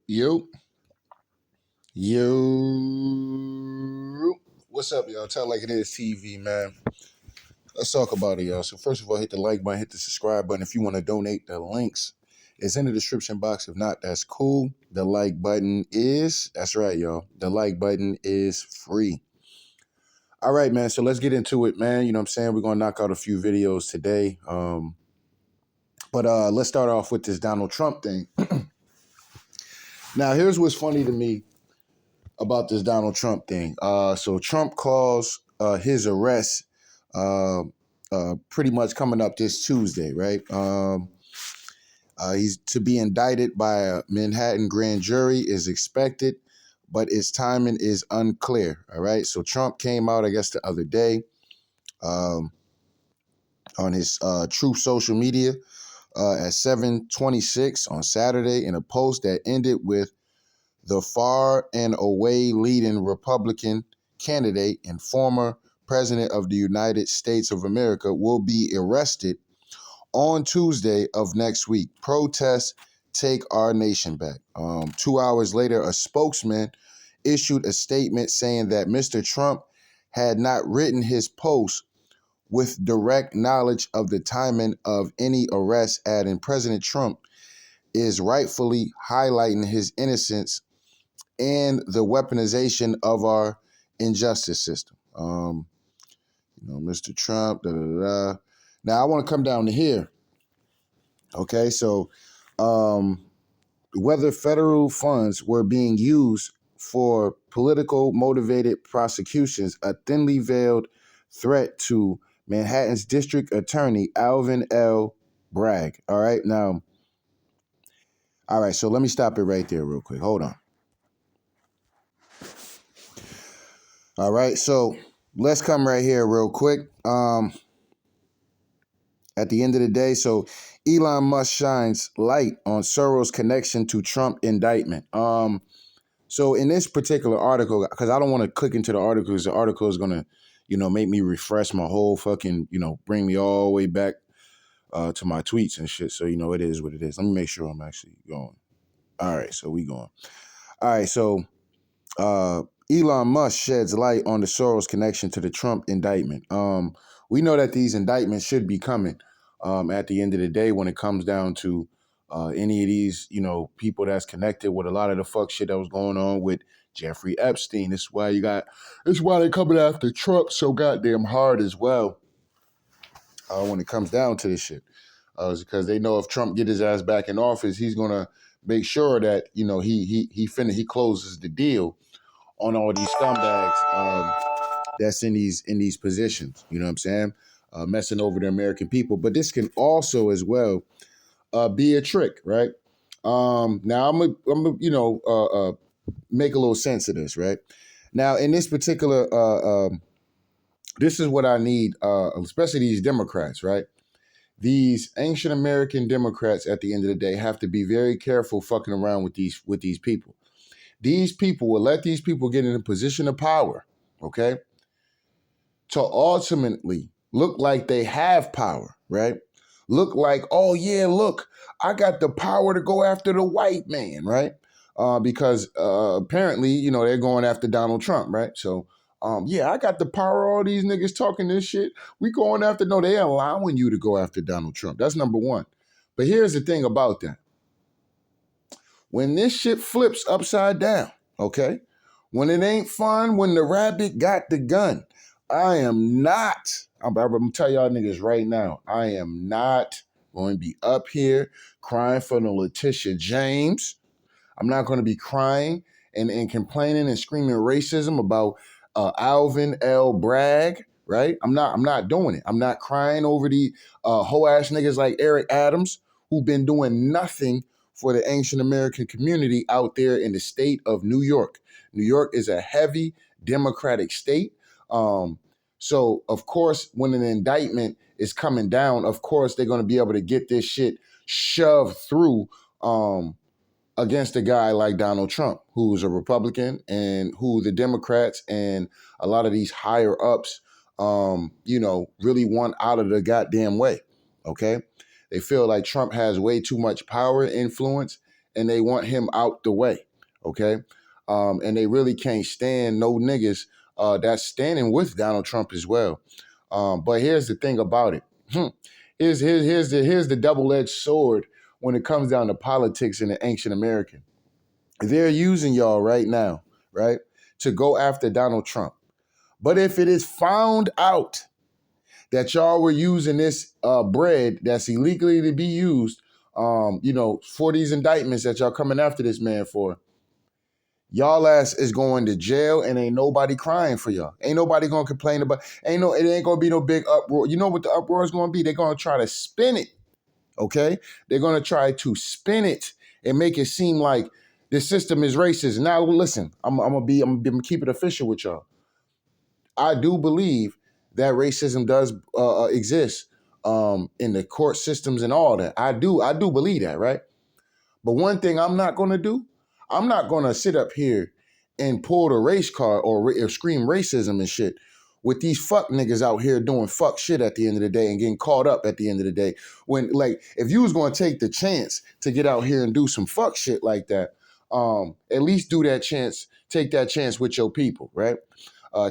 Yo, yo, what's up, y'all? Tell like it is TV, man. Let's talk about it, y'all. So first of all, hit the like button, hit the subscribe button. If you want to donate, the links is in the description box. If not, that's cool. The like button that's right, y'all. The like button is free. All right, man. So let's get into it, man. You know what I'm saying? We're gonna knock out a few videos today. But let's start off with this Donald Trump thing. Now, here's what's funny to me about this Donald Trump thing. So Trump calls his arrest pretty much coming up this Tuesday, right? He's to be indicted by a Manhattan grand jury is expected, but its timing is unclear. All right. So Trump came out, I guess, the other day um, on his Truth social media at 7:26 on Saturday in a post that ended with the far and away leading Republican candidate and former president of the United States of America will be arrested on Tuesday of next week. Protests take our nation back. 2 hours later, a spokesman issued a statement saying that Mr. Trump had not written his post with direct knowledge of the timing of any arrest, adding President Trump is rightfully highlighting his innocence and the weaponization of our injustice system. Mr. Trump, da da da. Now I want to come down to here. Okay, so whether federal funds were being used for political motivated prosecutions, a thinly veiled threat to Manhattan's District Attorney Alvin L. Bragg. All right, now, all right, so let me stop it right there real quick. Hold on. All right, so let's come right here real quick. At the end of the day, so Elon Musk shines light on Soros' connection to Trump indictment. So in this particular article, because I don't want to click into the article, because the article is gonna, make me refresh my whole fucking, bring me all the way back to my tweets and shit. So it is what it is. Let me make sure I'm actually going. All right, so we going. All right, so Elon Musk sheds light on the Soros connection to the Trump indictment. We know that these indictments should be coming at the end of the day when it comes down to any of these, people that's connected with a lot of the fuck shit that was going on with Jeffrey Epstein. This is why they're coming after Trump so goddamn hard as well when it comes down to this shit. It's because they know if Trump get his ass back in office, he's gonna make sure that he closes the deal on all these scumbags that's in these positions. You know what I'm saying? Messing over the American people. But this can also as well be a trick, right? Now I'm gonna make a little sense of this, right? Now in this particular, this is what I need, especially these Democrats, right? These ancient American Democrats, at the end of the day, have to be very careful fucking around with these people. These people will let these people get in a position of power, okay, to ultimately look like they have power, right? Look like, oh yeah, look, I got the power to go after the white man, right? Because apparently, they're going after Donald Trump, right? So, yeah, I got the power. All these niggas talking this shit. We going after, no, they allowing you to go after Donald Trump. That's number one. But here's the thing about that. When this shit flips upside down, okay? When it ain't fun, when the rabbit got the gun, I'm gonna tell y'all niggas right now, I am not going to be up here crying for no Letitia James. I'm not going to be crying and complaining and screaming racism about Alvin L. Bragg, right? I'm not doing it. I'm not crying over the hoe ass niggas like Eric Adams who've been doing nothing for the ancient American community out there in the state of New York. New York is a heavy Democratic state. So of course, when an indictment is coming down, of course they're going to be able to get this shit shoved through against a guy like Donald Trump, who's a Republican and who the Democrats and a lot of these higher ups, really want out of the goddamn way. Okay. They feel like Trump has way too much power and influence and they want him out the way, okay? And they really can't stand no niggas that's standing with Donald Trump as well. But here's the thing about it. Here's the double-edged sword when it comes down to politics in the ancient American. They're using y'all right now, right, to go after Donald Trump. But if it is found out that y'all were using this bread that's illegally to be used, for these indictments that y'all coming after this man for, y'all ass is going to jail and ain't nobody crying for y'all. Ain't nobody gonna complain about. It ain't gonna be no big uproar. You know what the uproar is gonna be? They're gonna try to spin it. Okay, they're gonna try to spin it and make it seem like the system is racist. Now listen, I'm gonna keep it official with y'all. I do believe that racism does exist in the court systems and all that. I do believe that, right? But one thing I'm not going to do, I'm not going to sit up here and pull the race card or scream racism and shit with these fuck niggas out here doing fuck shit at the end of the day and getting caught up at the end of the day. When, like, if you was going to take the chance to get out here and do some fuck shit like that, at least take that chance with your people, right?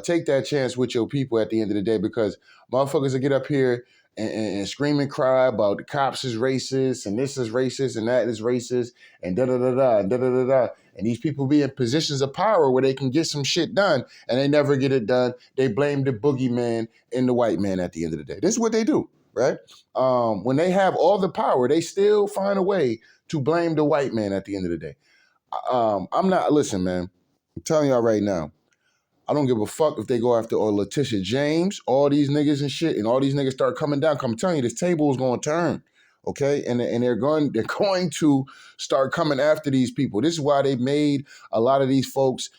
Take that chance with your people at the end of the day, because motherfuckers will get up here and scream and cry about the cops is racist and this is racist and that is racist and da-da-da-da and da-da-da-da. And these people be in positions of power where they can get some shit done and they never get it done. They blame the boogeyman and the white man at the end of the day. This is what they do, right? When they have all the power, they still find a way to blame the white man at the end of the day. Listen, man, I'm telling y'all right now, I don't give a fuck if they go after Letitia James, all these niggas and shit, and all these niggas start coming down. I'm telling you, this table is going to turn, okay? And they're going to start coming after these people. This is why they made a lot of these folks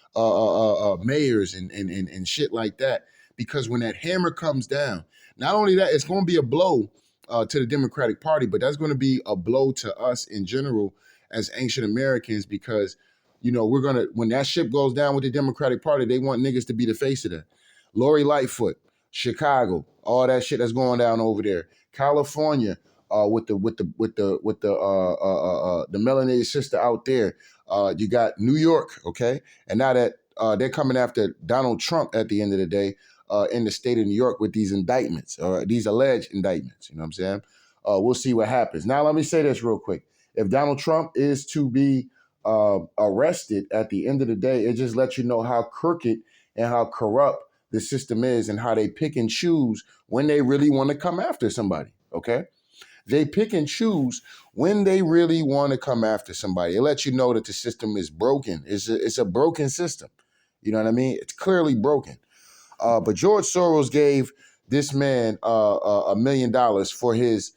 mayors and shit like that. Because when that hammer comes down, not only that, it's going to be a blow to the Democratic Party, but that's going to be a blow to us in general as ancient Americans, because when that ship goes down with the Democratic Party, they want niggas to be the face of that. Lori Lightfoot, Chicago, all that shit that's going down over there. California, with the melanated sister out there. You got New York, okay? And now that they're coming after Donald Trump at the end of the day in the state of New York with these indictments, or these alleged indictments, you know what I'm saying? We'll see what happens. Now, let me say this real quick. If Donald Trump is to be arrested at the end of the day, it just lets you know how crooked and how corrupt the system is and how they pick and choose when they really want to come after somebody, okay? They pick and choose when they really want to come after somebody. It lets you know that the system is broken. It's a broken system. You know what I mean? It's clearly broken. But George Soros gave this man $1 million for his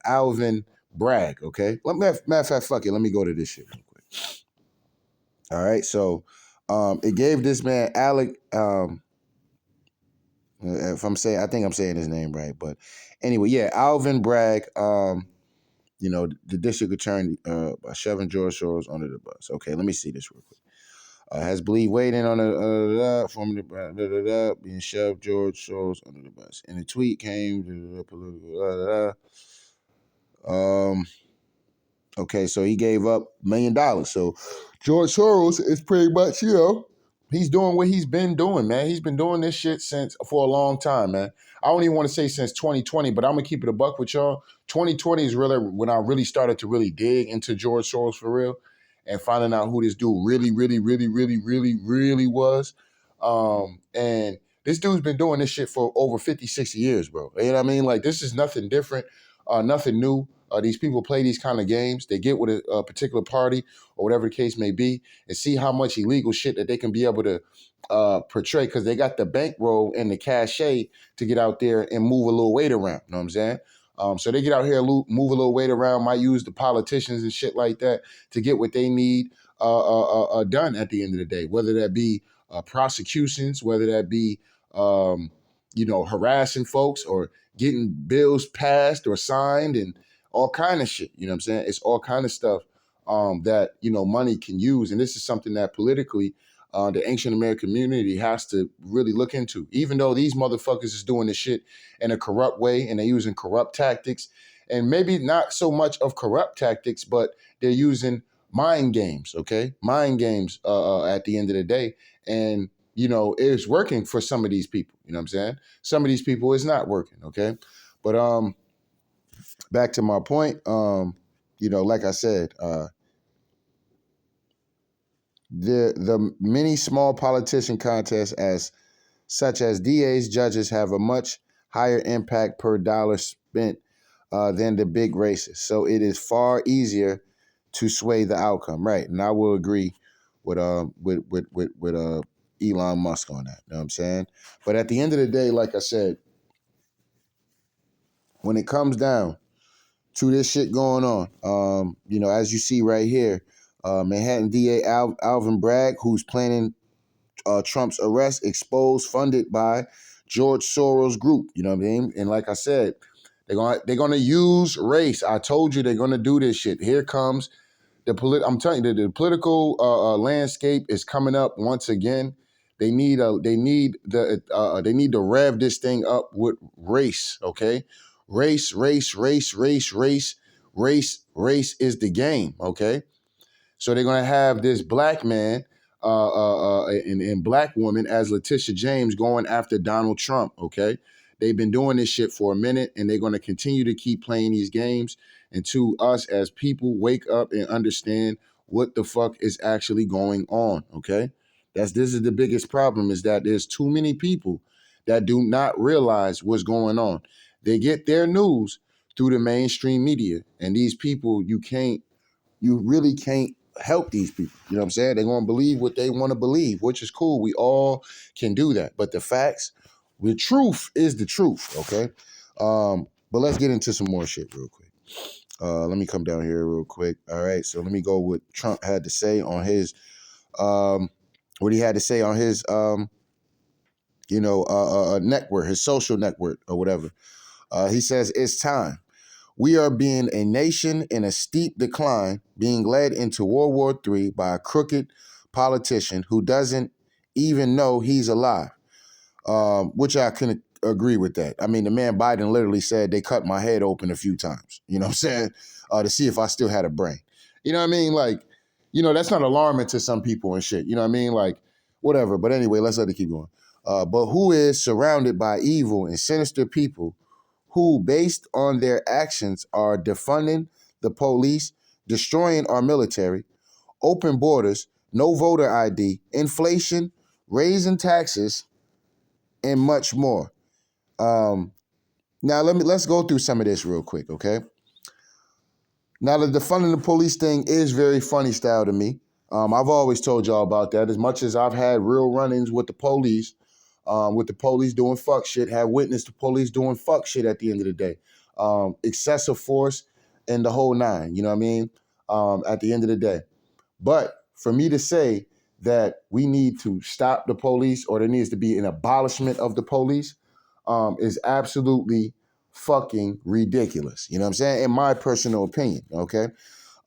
Alvin Bragg, okay? Matter of fact, fuck it. Let me go to this shit real quick. All right, so it gave this man Alec. If I'm saying, I think I'm saying his name right, but anyway, yeah, Alvin Bragg. The district attorney by shoving George Soros under the bus. Okay, let me see this real quick. Has believed waiting on the being shoved George Soros under the bus. And the tweet came political. Okay, so he gave up $1 million. So George Soros is pretty much, he's doing what he's been doing, man. He's been doing this shit for a long time, man. I don't even want to say since 2020, but I'm going to keep it a buck with y'all. 2020 is really when I really started to really dig into George Soros for real and finding out who this dude really, really, really, really, really, really was. And this dude's been doing this shit for over 50, 60 years, bro. You know what I mean? Like, this is nothing different, nothing new. These people play these kind of games. They get with a particular party or whatever the case may be and see how much illegal shit that they can be able to portray, because they got the bankroll and the cachet to get out there and move a little weight around. You know what I'm saying? So they get out here, move a little weight around, might use the politicians and shit like that to get what they need done at the end of the day, whether that be prosecutions, whether that be, harassing folks or getting bills passed or signed and all kind of shit. You know what I'm saying? It's all kind of stuff that, money can use. And this is something that politically the ancient American community has to really look into. Even though these motherfuckers is doing this shit in a corrupt way and they're using corrupt tactics and maybe not so much of corrupt tactics, but they're using mind games, okay? Mind games at the end of the day. And, it's working for some of these people. You know what I'm saying? Some of these people it's not working, okay? But back to my point, like I said, the many small politician contests such as DAs, judges have a much higher impact per dollar spent than the big races. So it is far easier to sway the outcome, right? And I will agree with Elon Musk on that. You know what I'm saying? But at the end of the day, like I said, when it comes down to this shit going on, as you see right here, Manhattan DA Alvin Bragg, who's planning Trump's arrest, exposed, funded by George Soros Group. You know what I mean? And like I said, they're gonna use race. I told you they're gonna do this shit. Here comes I'm telling you, the political landscape is coming up once again. They need to rev this thing up with race. Okay, race is the game. Okay. So they're going to have this black man and black woman as Letitia James going after Donald Trump, okay? They've been doing this shit for a minute, and they're going to continue to keep playing these games until us as people wake up and understand what the fuck is actually going on, okay? This is the biggest problem, is that there's too many people that do not realize what's going on. They get their news through the mainstream media, and these people, you really can't help these people. You know what I'm saying? They're going to believe what they want to believe, which is cool. We all can do that. But the facts, the truth is the truth, okay? But let's get into some more shit real quick. Let me come down here real quick. All right, so let me go what Trump had to say on his, what he had to say on his, network, his social network or whatever. He says, it's time. We are being a nation in a steep decline, being led into World War III by a crooked politician who doesn't even know he's alive, which I can agree with that. I mean, the man Biden literally said they cut my head open a few times, you know what I'm saying, to see if I still had a brain. You know what I mean? Like, that's not alarming to some people and shit. You know what I mean? Like, whatever. But anyway, let's let it keep going. But who is surrounded by evil and sinister people who, based on their actions, are defunding the police, destroying our military, open borders, no voter ID, inflation, raising taxes, and much more. Now let's go through some of this real quick, okay? Now the defunding the police thing is very funny style to me. I've always told y'all about that. As much as I've had real run-ins with the police doing fuck shit, have witnessed the police doing fuck shit at the end of the day. Excessive force and the whole nine, you know what I mean? At the end of the day. But for me to say that we need to stop the police or there needs to be an abolishment of the police is absolutely fucking ridiculous. You know what I'm saying? In my personal opinion, okay?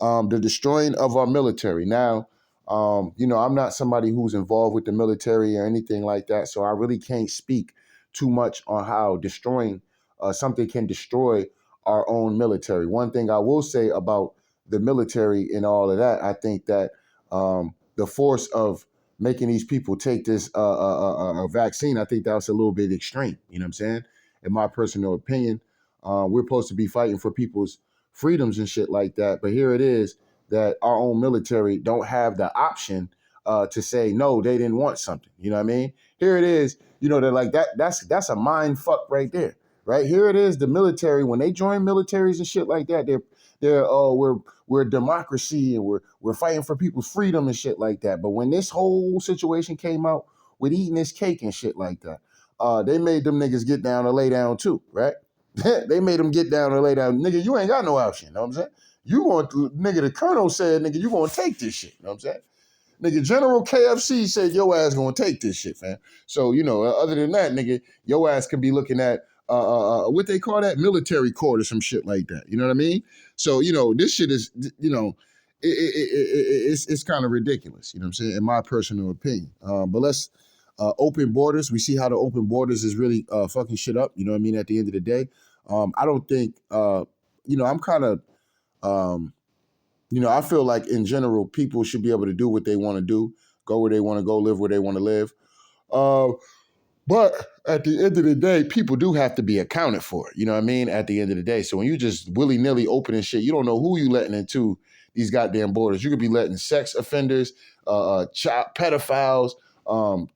The destroying of our military. Now, I'm not somebody who's involved with the military or anything like that, so I really can't speak too much on how destroying something can destroy our own military. One thing I will say about the military and all of that, I think that the force of making these people take this vaccine, I think that's a little bit extreme. You know what I'm saying? In my personal opinion, we're supposed to be fighting for people's freedoms and shit like that. But here it is that our own military don't have the option to say no, they didn't want something. You know what I mean? Here it is. They're like that. That's a mind fuck right there. Right here it is. The military, when they join militaries and shit like that, they're we're a democracy and we're fighting for people's freedom and shit like that. But when this whole situation came out with eating this cake and shit like that, they made them niggas get down or lay down too, right? They made them get down and lay down. Nigga, you ain't got no option. You know what I'm saying? You want to, nigga, the colonel said, nigga, you gonna take this shit. You know what I'm saying? Nigga, General KFC said your ass gonna take this shit, fam. So, other than that, nigga, your ass can be looking at what they call that? Military court or some shit like that. You know what I mean? So, this shit is, it's kind of ridiculous. You know what I'm saying? In my personal opinion. But let's open borders. We see how the open borders is really fucking shit up. You know what I mean? At the end of the day, I don't think I'm kind of, I feel like in general, people should be able to do what they want to do, go where they want to go, live where they want to live. Uh, but at the end of the day, people do have to be accounted for. You know what I mean? At the end of the day. So when you just willy-nilly opening shit, you don't know who you letting into these goddamn borders. You could be letting sex offenders, child pedophiles,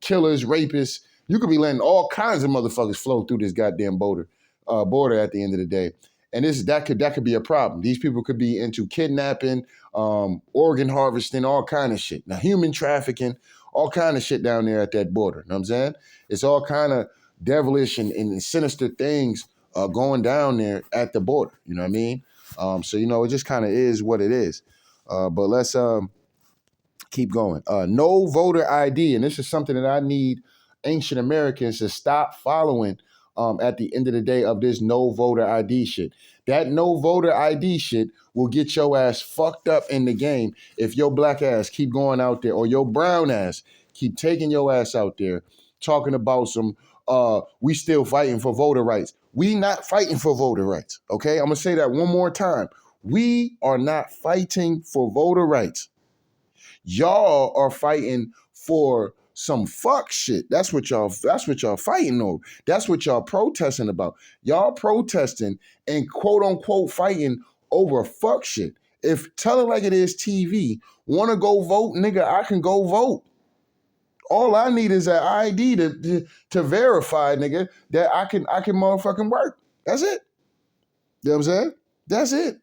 killers, rapists. You could be letting all kinds of motherfuckers flow through this goddamn border at the end of the day. And that could be a problem. These people could be into kidnapping, organ harvesting, all kind of shit. Now, human trafficking, all kind of shit down there at that border. You know what I'm saying? It's all kind of devilish and sinister things going down there at the border. You know what I mean? So, it just kind of is what it is. But let's keep going. No voter ID. And this is something that I need ancient Americans to stop following at the end of the day of this no voter ID shit. That no voter ID shit will get your ass fucked up in the game if your black ass keep going out there or your brown ass keep taking your ass out there talking about some we still fighting for voter rights. We not fighting for voter rights, okay? I'm going to say that one more time. We are not fighting for voter rights. Y'all are fighting for some fuck shit. That's what y'all fighting over. That's what y'all protesting about. Y'all protesting and quote unquote fighting over fuck shit. If Tell It Like It Is TV want to go vote, nigga, I can go vote. All I need is an ID to verify, nigga, that I can motherfucking work. That's it. You know what I'm saying? That's it.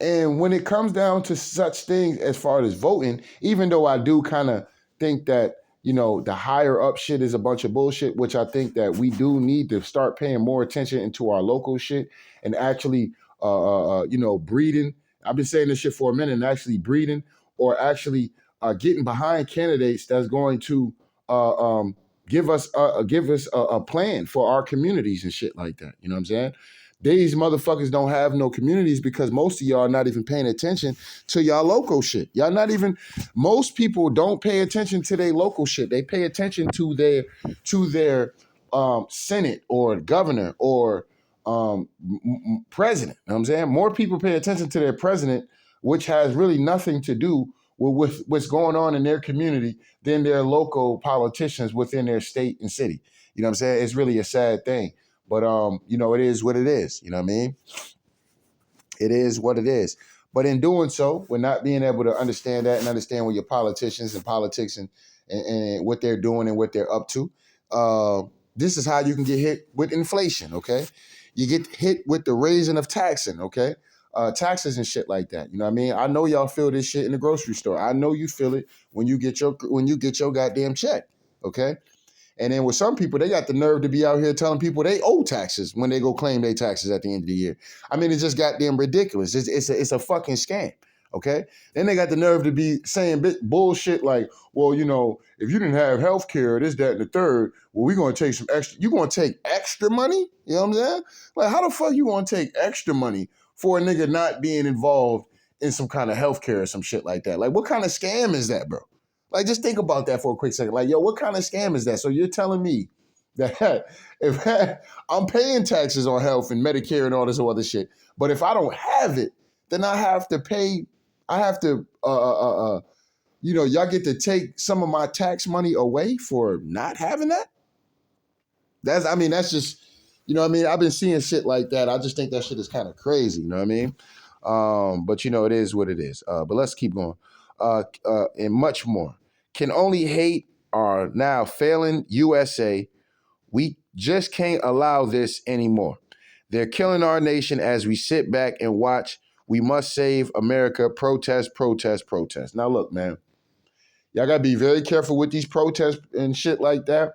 And when it comes down to such things as far as voting, even though I do kind of think that, the higher up shit is a bunch of bullshit, which I think that we do need to start paying more attention into our local shit and actually, breeding. I've been saying this shit for a minute and actually breeding or actually getting behind candidates that's going to give us a plan for our communities and shit like that. You know what I'm saying? These motherfuckers don't have no communities because most of y'all are not even paying attention to y'all local shit. Most people don't pay attention to their local shit. They pay attention to their Senate or governor or president. You know what I'm saying? More people pay attention to their president, which has really nothing to do with what's going on in their community than their local politicians within their state and city. You know what I'm saying? It's really a sad thing. But it is what it is. You know what I mean? It is what it is. But in doing so, we're not being able to understand that and understand what your politicians and politics and what they're doing and what they're up to. This is how you can get hit with inflation, okay? You get hit with the raising of taxing, okay? Taxes and shit like that. You know what I mean? I know y'all feel this shit in the grocery store. I know you feel it when you get your goddamn check, okay? And then with some people, they got the nerve to be out here telling people they owe taxes when they go claim their taxes at the end of the year. I mean, it's just goddamn ridiculous. It's a fucking scam, okay? Then they got the nerve to be saying bullshit like, well, if you didn't have health care, this, that, and the third, well, we're going to take some extra. You going to take extra money? You know what I'm saying? Like, how the fuck you going to take extra money for a nigga not being involved in some kind of health care or some shit like that? Like, what kind of scam is that, bro? Like, just think about that for a quick second. Like, yo, what kind of scam is that? So you're telling me that if I'm paying taxes on health and Medicare and all this other shit, but if I don't have it, then I have to pay. I have to, y'all get to take some of my tax money away for not having that. That's just, I've been seeing shit like that. I just think that shit is kind of crazy. You know what I mean? But it is what it is. But let's keep going. And much more. Can only hate our now failing USA. We just can't allow this anymore. They're killing our nation as we sit back and watch. We must save America. Protest, protest, protest. Now look, man, y'all gotta be very careful with these protests and shit like that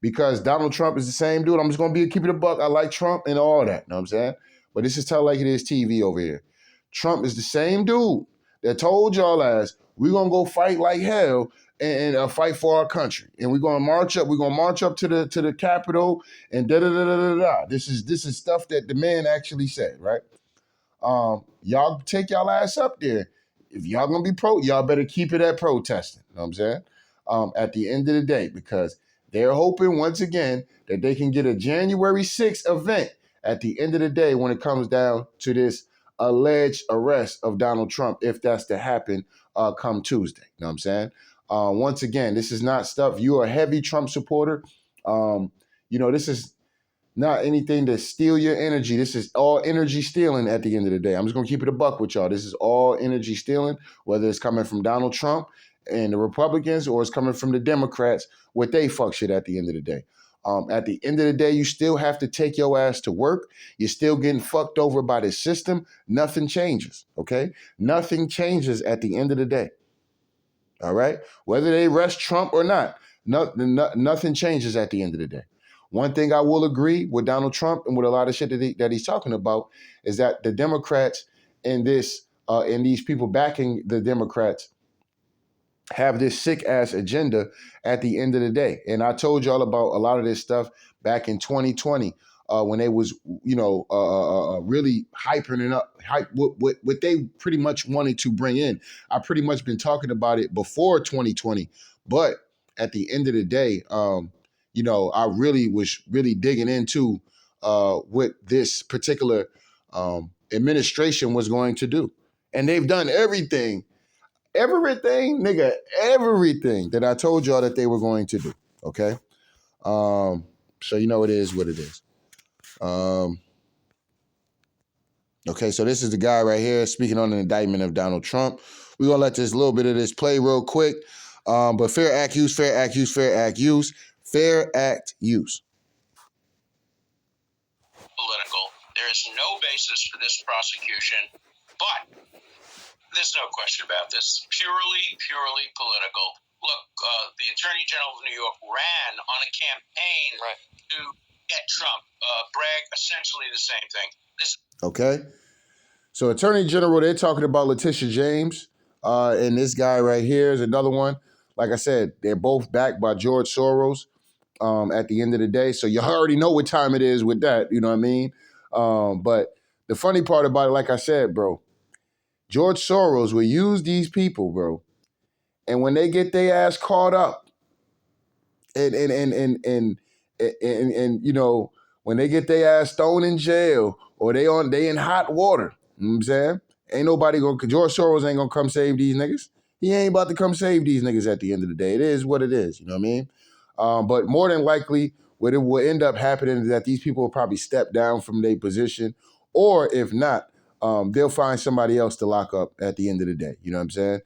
because Donald Trump is the same dude. I'm just gonna keep it a buck. I like Trump and all that. You know what I'm saying? But this is Tell Like It Is TV over here. Trump is the same dude that told y'all as we're gonna go fight like hell and fight for our country, and we're gonna march up. We're gonna march up to the Capitol and da da da da da da. This is stuff that the man actually said, right? Y'all take y'all ass up there. If y'all gonna be y'all better keep it at protesting. You know what I'm saying? At the end of the day, because they're hoping once again that they can get a January 6th event at the end of the day, when it comes down to this alleged arrest of Donald Trump, if that's to happen come Tuesday. You know what I'm saying? Once again, this is not stuff. You're a heavy Trump supporter. This is not anything to steal your energy. This is all energy stealing at the end of the day. I'm just going to keep it a buck with y'all. This is all energy stealing, whether it's coming from Donald Trump and the Republicans or it's coming from the Democrats, what they fuck shit at the end of the day. At the end of the day, you still have to take your ass to work. You're still getting fucked over by the system. Nothing changes, okay? Nothing changes at the end of the day. All right? Whether they arrest Trump or not, nothing changes at the end of the day. One thing I will agree with Donald Trump and with a lot of shit that he's talking about is that the Democrats and these people backing the Democrats have this sick ass agenda at the end of the day. And I told y'all about a lot of this stuff back in 2020 when they was, really hyping it up, what they pretty much wanted to bring in. I pretty much been talking about it before 2020, but at the end of the day, I really was really digging into what this particular administration was going to do. And they've done everything, nigga, everything that I told y'all that they were going to do, okay? So it is what it is. Okay, so this is the guy right here speaking on an indictment of Donald Trump. We're going to let this little bit of this play real quick. But fair act use, fair act use, fair act use, fair act use. Political. There is no basis for this prosecution, but there's no question about this. Purely political. Look, the Attorney General of New York ran on a campaign to get Trump. Bragg, essentially the same thing. Okay. So Attorney General, they're talking about Letitia James. And this guy right here is another one. Like I said, they're both backed by George Soros at the end of the day. So you already know what time it is with that. You know what I mean? But the funny part about it, like I said, bro, George Soros will use these people, bro. And when they get their ass caught up and when they get their ass thrown in jail or they in hot water, you know what I'm saying? Ain't nobody George Soros ain't gonna come save these niggas. He ain't about to come save these niggas at the end of the day. It is what it is, you know what I mean? But more than likely, what it will end up happening is that these people will probably step down from their position, or if not, they'll find somebody else to lock up at the end of the day. You know what I'm saying?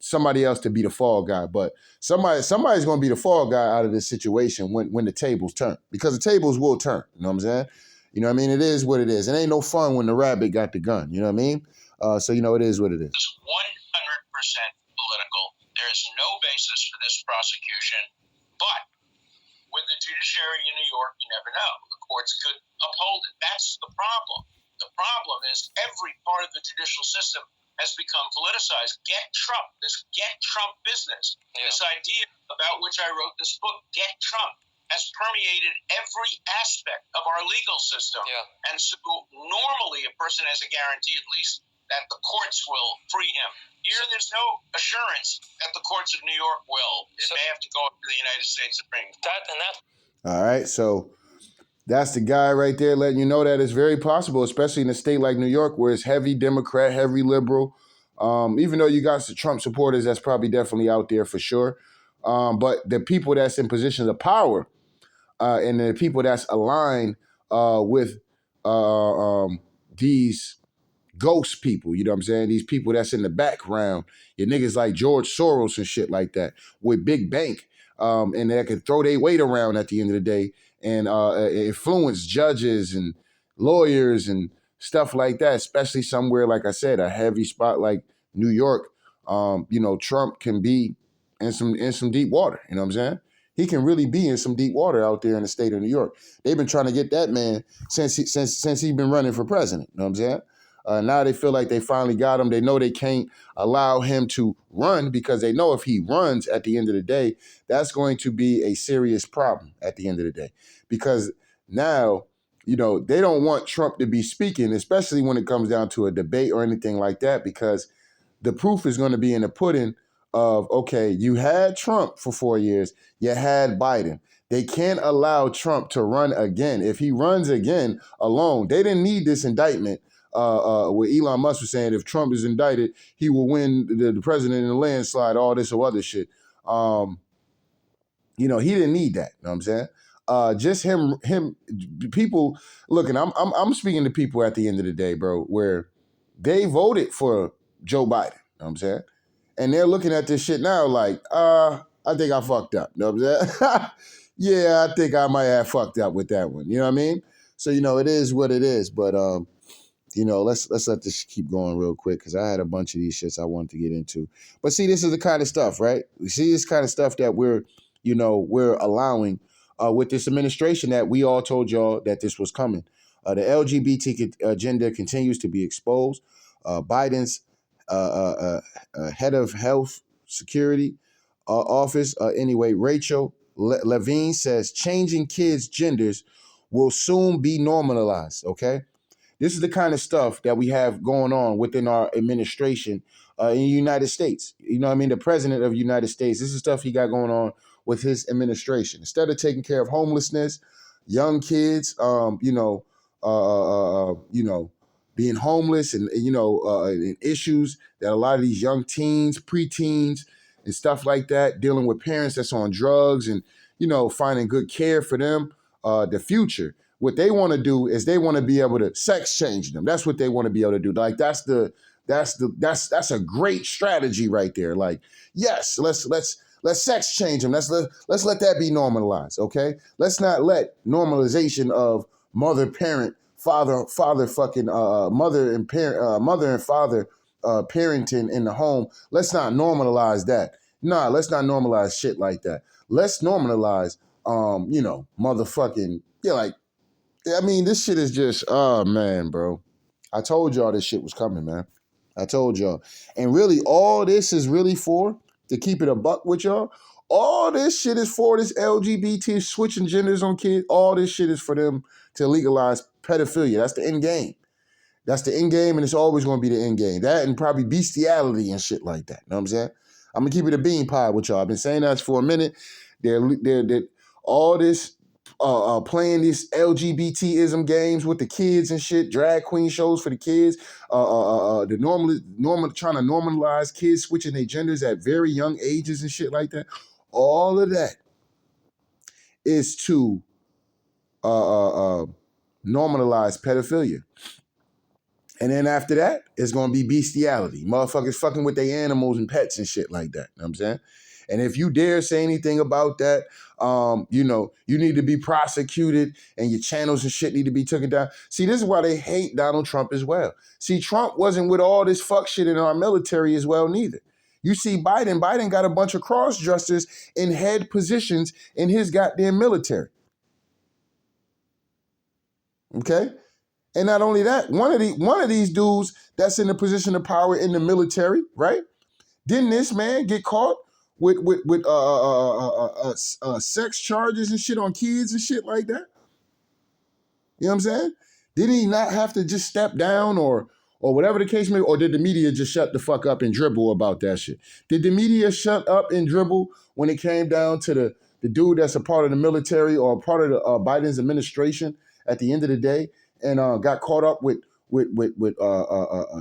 Somebody else to be the fall guy. But somebody's going to be the fall guy out of this situation when the tables turn, because the tables will turn. You know what I'm saying? You know what I mean? It is what it is. It ain't no fun when the rabbit got the gun. You know what I mean? So it is what it is. It's 100% political. There is no basis for this prosecution, but with the judiciary in New York, you never know. The courts could uphold it. That's the problem. The problem is every part of the judicial system has become politicized. Get Trump, this get Trump business, this idea about which I wrote this book, Get Trump, has permeated every aspect of our legal system. And so normally a person has a guarantee at least that the courts will free him. Here there's no assurance that the courts of New York will. It may have to go up to the United States Supreme Court. All right, so that's the guy right there letting you know that it's very possible, especially in a state like New York where it's heavy Democrat, heavy liberal. Even though you got some Trump supporters, that's probably definitely out there for sure. But the people that's in positions of power and the people that's aligned with these ghost people, you know what I'm saying? These people that's in the background, your niggas like George Soros and shit like that with big bank, and that can throw their weight around at the end of the day and influence judges and lawyers and stuff like that, especially somewhere, like I said, a heavy spot like New York. Trump can be in some deep water, you know what I'm saying? He can really be in some deep water out there in the state of New York. They've been trying to get that man since he's been running for president, you know what I'm saying? Now they feel like they finally got him. They know they can't allow him to run because they know if he runs at the end of the day, that's going to be a serious problem at the end of the day. Because now, they don't want Trump to be speaking, especially when it comes down to a debate or anything like that, because the proof is going to be in the pudding of, okay, you had Trump for 4 years, you had Biden. They can't allow Trump to run again. If he runs again alone, they didn't need this indictment. Where Elon Musk was saying if Trump is indicted, he will win the president in a landslide, all this or other shit. He didn't need that. You know what I'm saying? Just him, people. Look, and I'm speaking to people at the end of the day, bro, where they voted for Joe Biden. You know what I'm saying? And they're looking at this shit now like, I think I fucked up. You know what I'm saying? Yeah, I think I might have fucked up with that one. You know what I mean? So, it is what it is. But, let's let this keep going real quick because I had a bunch of these shits I wanted to get into. But see, this is the kind of stuff, right? We see this kind of stuff that we're allowing with this administration that we all told y'all that this was coming. The LGBT agenda continues to be exposed. Biden's head of health security office, Rachel Levine says changing kids' genders will soon be normalized. Okay. This is the kind of stuff that we have going on within our administration in the United States. You know what I mean? The president of the United States, this is stuff he got going on with his administration. Instead of taking care of homelessness, young kids, being homeless and issues that a lot of these young teens, preteens, and stuff like that, dealing with parents that's on drugs and, finding good care for them, the future. What they want to do is they want to be able to sex change them. That's what they want to be able to do. Like that's a great strategy right there. Like, yes, let's sex change them. Let's let that be normalized. Okay, let's not let normalization of mother parent father fucking mother and father parenting in the home. Let's not normalize that. Nah, let's not normalize shit like that. Let's normalize motherfucking like. I mean, this shit is just, oh, man, bro. I told y'all this shit was coming, man. I told y'all. And really, all this is really for, to keep it a buck with y'all, all this shit is for this LGBT switching genders on kids. All this shit is for them to legalize pedophilia. That's the end game. That's the end game, and it's always going to be the end game. That and probably bestiality and shit like that. You know what I'm saying? I'm going to keep it a bean pie with y'all. I've been saying that for a minute. They're all this playing these LGBTism games with the kids and shit, drag queen shows for the kids, the normal trying to normalize kids switching their genders at very young ages and shit like that. All of that is to normalize pedophilia. And then after that, it's going to be bestiality. Motherfuckers fucking with their animals and pets and shit like that. You know what I'm saying? And if you dare say anything about that, you need to be prosecuted and your channels and shit need to be taken down. See, this is why they hate Donald Trump as well. See, Trump wasn't with all this fuck shit in our military as well neither. You see Biden got a bunch of cross-dressers in head positions in his goddamn military. Okay? And not only that, one of these dudes that's in a position of power in the military, right? Didn't this man get caught with sex charges and shit on kids and shit like that? You know what I'm saying? Didn't he not have to just step down or whatever the case may be? Or did the media just shut the fuck up and dribble about that shit? Did the media shut up and dribble when it came down to the dude that's a part of the military or part of the Biden's administration at the end of the day and got caught up with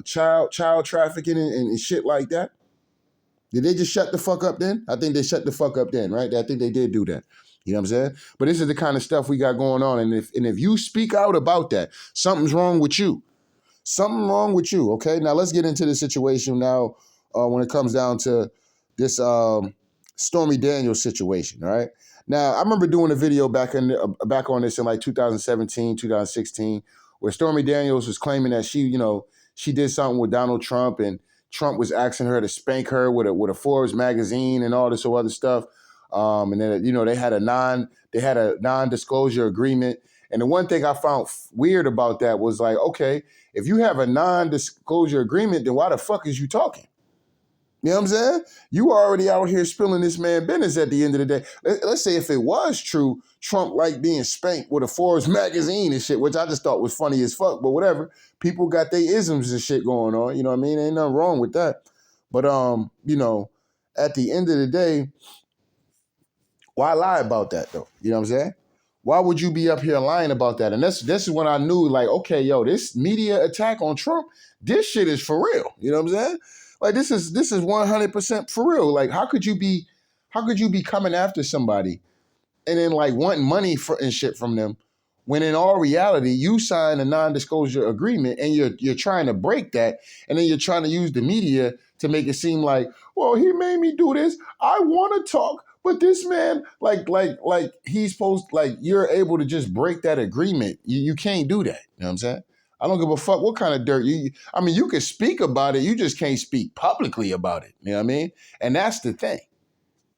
child trafficking and shit like that? Did they just shut the fuck up then? I think they shut the fuck up then, right? I think they did do that. You know what I'm saying? But this is the kind of stuff we got going on. And if you speak out about that, something's wrong with you. Something wrong with you, okay? Now let's get into the situation now when it comes down to this Stormy Daniels situation, all right? Now, I remember doing a video back on this in like 2017, 2016, where Stormy Daniels was claiming that she did something with Donald Trump and Trump was asking her to spank her with a Forbes magazine and all this other stuff. And then they had a non-disclosure agreement. And the one thing I found weird about that was like, okay, if you have a non-disclosure agreement, then why the fuck is you talking? You know what I'm saying? You already out here spilling this man business at the end of the day. Let's say if it was true, Trump liked being spanked with a Forbes magazine and shit, which I just thought was funny as fuck, but whatever. People got their isms and shit going on. You know what I mean? Ain't nothing wrong with that. But, at the end of the day, Why lie about that though? You know what I'm saying? Why would you be up here lying about that? And this is when I knew, like, okay, yo, this media attack on Trump, this shit is for real. You know what I'm saying? Like this is 100% for real. Like, how could you be coming after somebody and then like wanting money for and shit from them when in all reality you signed a non-disclosure agreement and you're trying to break that, and then you're trying to use the media to make it seem like, well, he made me do this. I want to talk, but this man, like he's supposed, like, you're able to just break that agreement. You can't do that. You know what I'm saying? I don't give a fuck what kind of dirt I mean, you can speak about it, you just can't speak publicly about it. You know what I mean? And that's the thing.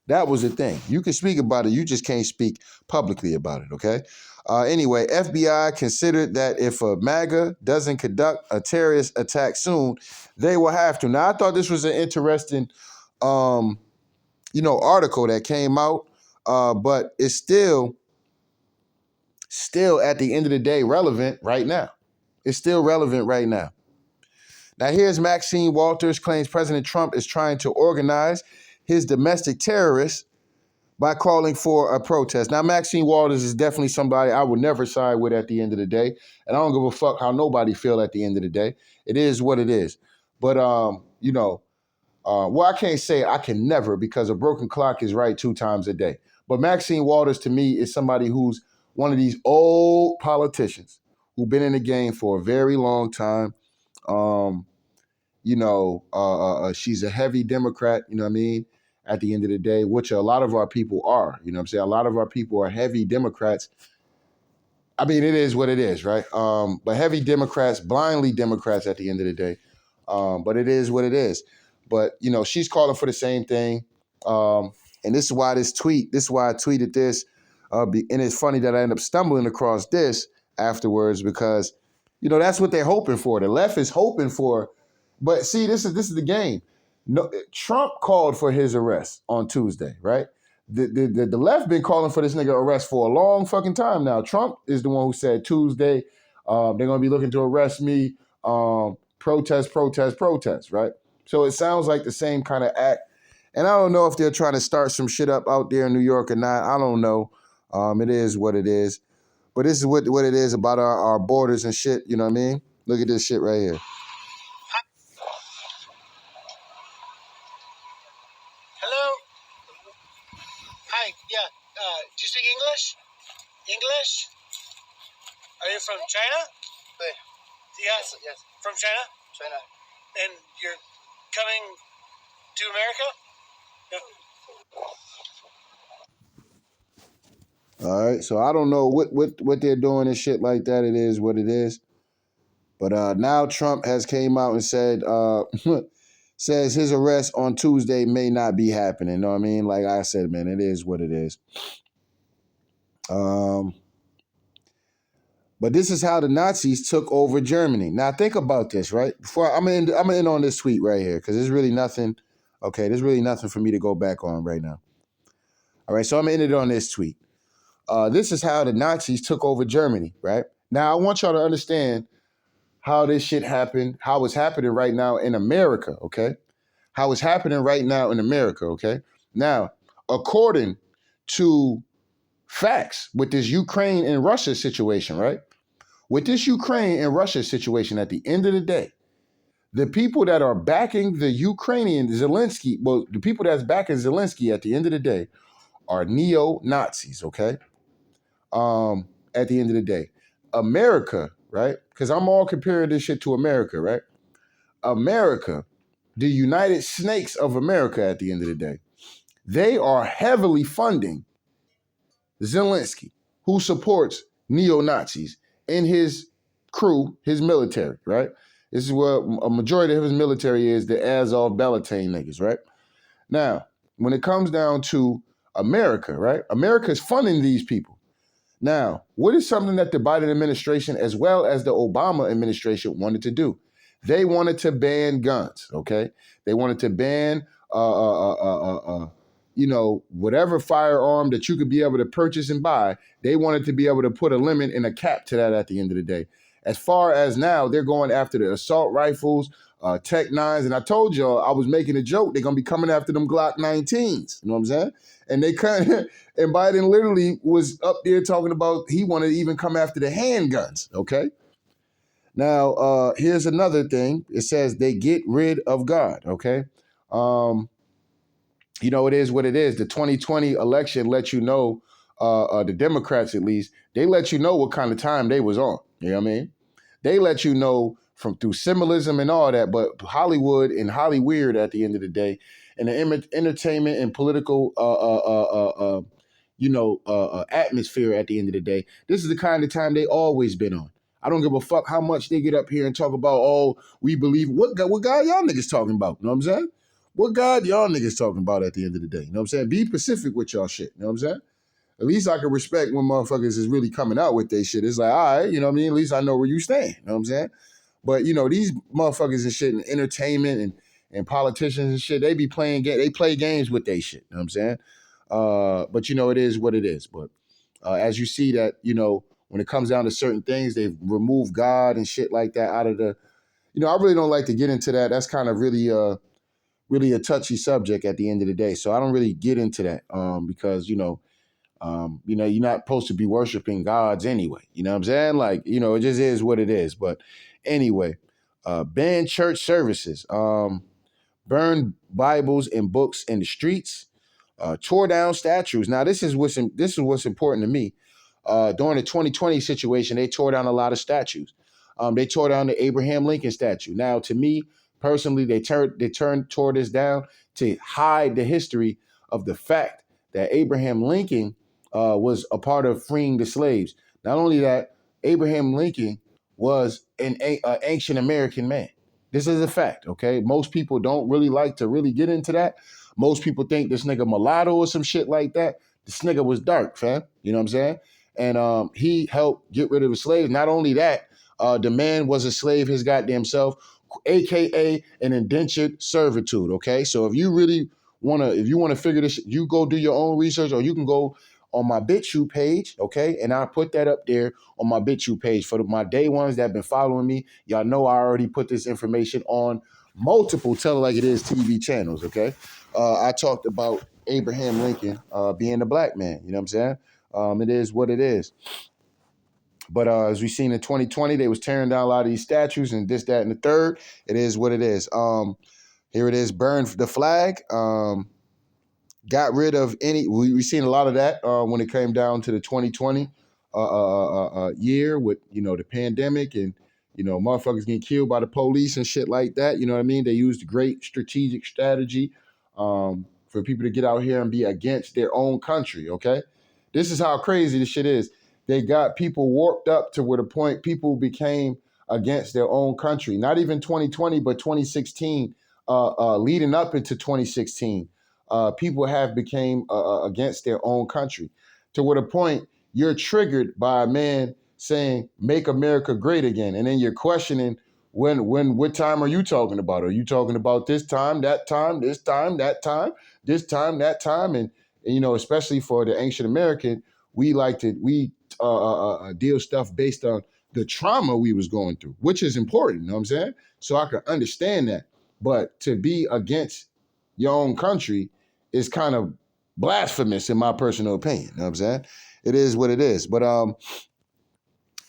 That was the thing. You can speak about it, you just can't speak publicly about it, okay? Anyway, FBI considered that if a MAGA doesn't conduct a terrorist attack soon, they will have to. Now, I thought this was an interesting, article that came out, but it's still at the end of the day relevant right now. It's still relevant right now. Now, here's Maxine Walters claims President Trump is trying to organize his domestic terrorists by calling for a protest. Now, Maxine Walters is definitely somebody I would never side with at the end of the day. And I don't give a fuck how nobody feel at the end of the day. It is what it is. But, well, I can't say I can never, because a broken clock is right 2 times a day. But Maxine Walters, to me, is somebody who's one of these old politicians who've been in the game for a very long time. She's a heavy Democrat, you know what I mean, at the end of the day, which a lot of our people are. You know what I'm saying? A lot of our people are heavy Democrats. I mean, it is what it is, right? But heavy Democrats, blindly Democrats at the end of the day. But it is what it is. But, she's calling for the same thing. And this is why I tweeted this. And it's funny that I end up stumbling across this afterwards, because, that's what they're hoping for. The left is hoping for. But see, this is the game. No, Trump called for his arrest on Tuesday, right? The left been calling for this nigga arrest for a long fucking time now. Trump is the one who said Tuesday, they're gonna be looking to arrest me. Protest, right? So it sounds like the same kind of act. And I don't know if they're trying to start some shit up out there in New York or not. I don't know. It is what it is. But this is what it is about our borders and shit. You know what I mean? Look at this shit right here. Hello? Hi, yeah. Do you speak English? English? Are you from China? Yes. Yes. From China? China. And you're coming to America? No. All right, so I don't know what they're doing and shit like that. It is what it is. But now Trump has came out and said, says his arrest on Tuesday may not be happening. You know what I mean? Like I said, man, it is what it is. But this is how the Nazis took over Germany. Now think about this, right? Before I'm gonna end on this tweet right here, because there's really nothing. Okay, there's really nothing for me to go back on right now. All right, so I'm gonna end it on this tweet. This is how the Nazis took over Germany, right? Now I want y'all to understand how this shit happened, how it's happening right now in America, okay? How it's happening right now in America, okay? Now, according to facts with this Ukraine and Russia situation, right? With this Ukraine and Russia situation, at the end of the day, the people that are backing the Ukrainian Zelensky, well, the people that's backing Zelensky at the end of the day are neo-Nazis, okay? At the end of the day. America, right? Because I'm all comparing this shit to America, right? America, the United Snakes of America at the end of the day, they are heavily funding Zelensky, who supports neo-Nazis in his crew, his military, right? This is what a majority of his military is, the Azov Beltane niggas, right? Now, when it comes down to America, right? America is funding these people. Now, what is something that the Biden administration, as well as the Obama administration, wanted to do? They wanted to ban guns, okay? They wanted to ban, whatever firearm that you could be able to purchase and buy. They wanted to be able to put a limit and a cap to that at the end of the day. as far as now, they're going after the assault rifles, Tech 9s. And I told y'all, I was making a joke. They're going to be coming after them Glock 19s. You know what I'm saying? And they kind of, and Biden literally was up there talking about he wanted to even come after the handguns. Okay. Now, here's another thing. It says they get rid of God. Okay. You know, it is what it is. The 2020 election let you know, the Democrats at least, they let you know what kind of time they was on. You know what I mean? They let you know from through symbolism and all that, but Hollywood and Hollyweird at the end of the day, and the entertainment and political, atmosphere at the end of the day, this is the kind of time they always been on. I don't give a fuck how much they get up here and talk about, oh, we believe, what God y'all niggas talking about? You know what I'm saying? What God y'all niggas talking about at the end of the day? You know what I'm saying? Be specific with y'all shit. You know what I'm saying? At least I can respect when motherfuckers is really coming out with their shit. It's like, all right, you know what I mean? At least I know where you stand. You know what I'm saying? But, you know, these motherfuckers and shit and entertainment and politicians and shit, they be playing, they play games with their shit. You know what I'm saying? But, you know, it is what it is. But as you see that, you know, when it comes down to certain things, they've removed God and shit like that out of the, you know, I really don't like to get into that. That's kind of really a touchy subject at the end of the day. So I don't really get into that because, you're not supposed to be worshiping gods anyway. You know what I'm saying? Like, you know, it just is what it is. But anyway, ban church services, burn Bibles and books in the streets, tore down statues. Now, this is what's important to me. During the 2020 situation, they tore down a lot of statues. They tore down the Abraham Lincoln statue. Now, to me personally, they tore this down to hide the history of the fact that Abraham Lincoln was a part of freeing the slaves. Not only that, Abraham Lincoln was an ancient American man. This is a fact, okay? Most people don't really like to really get into that. Most people think this nigga mulatto or some shit like that. This nigga was dark, fam. You know what I'm saying? And he helped get rid of the slaves. Not only that, the man was a slave his goddamn self, aka an indentured servitude. Okay, so if you want to figure this, you go do your own research, or you can go on my BitChute page. Okay, and I'll put that up there on my BitChute page for my day ones that have been following me. Y'all know I already put this information on multiple Tell It Like It Is TV channels. Okay, I talked about Abraham Lincoln being a black man. You know what I'm saying? It is what it is. But as we seen in 2020, they was tearing down a lot of these statues and this, that, and the third. It is what it is. Here it is, burn the flag. Got rid of any. We seen a lot of that when it came down to the 2020 year with, you know, the pandemic and, you know, motherfuckers getting killed by the police and shit like that. You know what I mean? They used great strategic strategy for people to get out here and be against their own country. Okay, this is how crazy this shit is. They got people warped up to where the point people became against their own country. Not even 2020, but 2016, leading up into 2016. People have became against their own country to where the point you're triggered by a man saying, make America great again. And then you're questioning what time are you talking about? Are you talking about this time, that time, this time, that time, this time, that time? And you know, especially for the ancient American, we deal stuff based on the trauma we was going through, which is important, you know what I'm saying? So I can understand that. But to be against your own country is kind of blasphemous in my personal opinion, you know what I'm saying? It is what it is. But now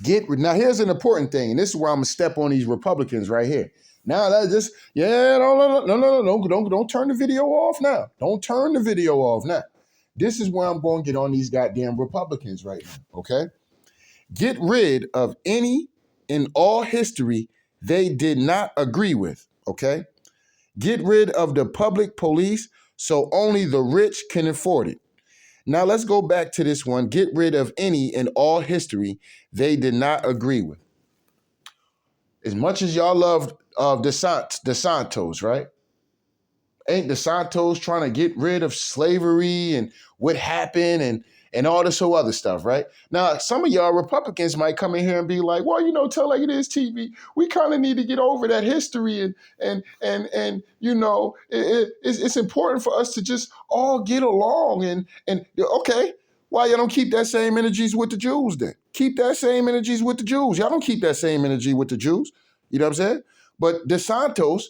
here's an important thing, and this is where I'm gonna step on these Republicans right here. Now that's just, don't turn the video off now. Don't turn the video off now. This is where I'm going to get on these goddamn Republicans right now, okay? Get rid of any and all history they did not agree with, okay? Get rid of the public police so only the rich can afford it. Now let's go back to this one. Get rid of any and all history they did not agree with. As much as y'all love DeSantos, right? Ain't DeSantos trying to get rid of slavery and what happened and all this whole other stuff, right? Now, some of y'all Republicans might come in here and be like, well, you know, Tell Like It Is TV. We kind of need to get over that history and you know, it's important for us to just all get along and okay, why y'all don't keep that same energies with the Jews then? keep that same energies with the Jews. Y'all don't keep that same energy with the Jews. You know what I'm saying? But DeSantos